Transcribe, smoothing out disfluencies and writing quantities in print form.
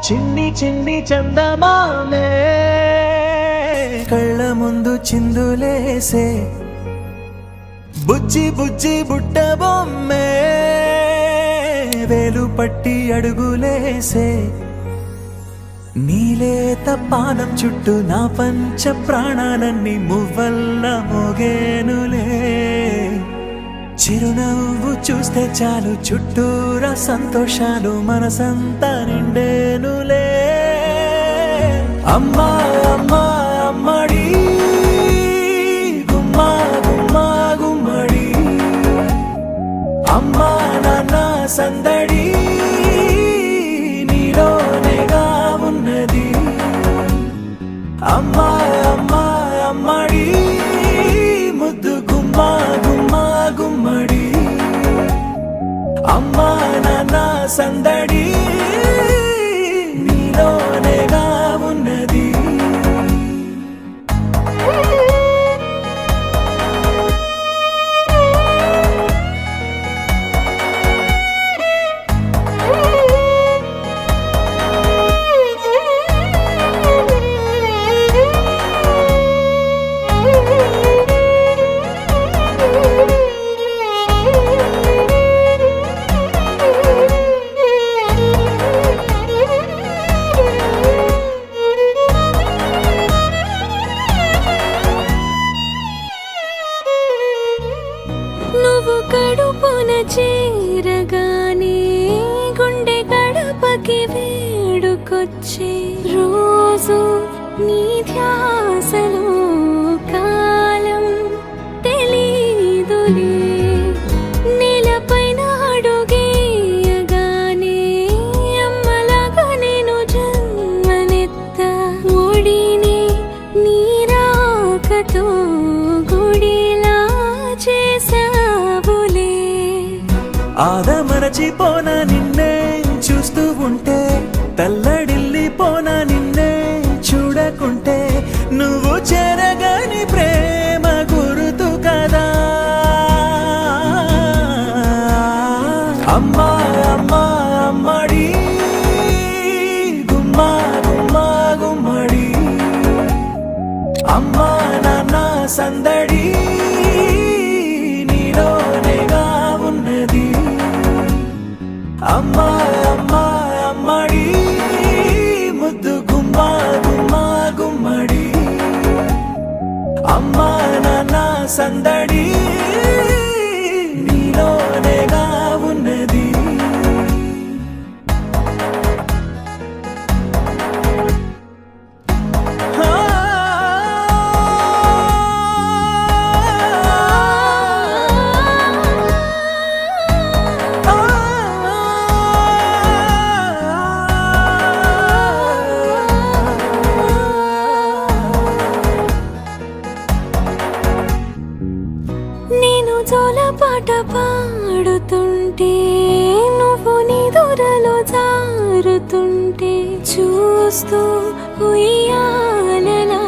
చిన్ని చిన్ని చందమామే కళ్ళ ముందు చిందులేసే బుజ్జి బుజ్జి బుట్ట బొమ్మే వేలు పట్టి అడుగులేసే నీలేత పానం చుట్టూ నా పంచ ప్రాణాలన్నీ మువ్వల్ల మోగేనులే చిరునవ్వు చూస్తే చాలు చుట్టూరా సంతోషాలు మనసంతా నిండేనులే అమ్మా అమ్మా అమ్మడి గుమ్మా గుమ్మా గుమ్మడి అమ్మా నాన్న సందడి నీలోనేగా ఉన్నది అమ్మా అమ్మా అమ్మడి ముద్దు గుమ్మా గుమ్మా గుమ్మడి అమ్మా నాన్న సందడి నీలోనేగా ఉన్నది నువ్వు కడుపున చేరగానే గుండె గడపకి వేడుకొచ్చే రోజు నీ ధ్యాసలో కాలం తెలీదులే నేలపైన అడుగేయగానే అమ్మలాగా నేను జన్మనెత్త ఒడిని నీ రాకతో గుడిలా చేసావులే ఆదమరచిపోన నిన్నే చూస్తూ ఉంటే తల్లడిల్లిపోన నిన్నే చూడకుంటే నువ్వు చెరగని ప్రేమ గురుతు కదా అమ్మా అమ్మా అమ్మడి గుమ్మా గుమ్మా గుమ్మడి అమ్మా నాన్న సందడి నీలోనేగా ఉన్నది అమ్మా అమ్మా అమ్మడి ముద్దు గుమ్మా గుమ్మా గుమ్మడి అమ్మా నాన్న సందడి నీలోనేగా ఉన్నది నేను జోలపాట పాడుతుంటే నువ్వు నీ దూరలో జారుతుంటే చూస్తూ ఉయ్యాలలా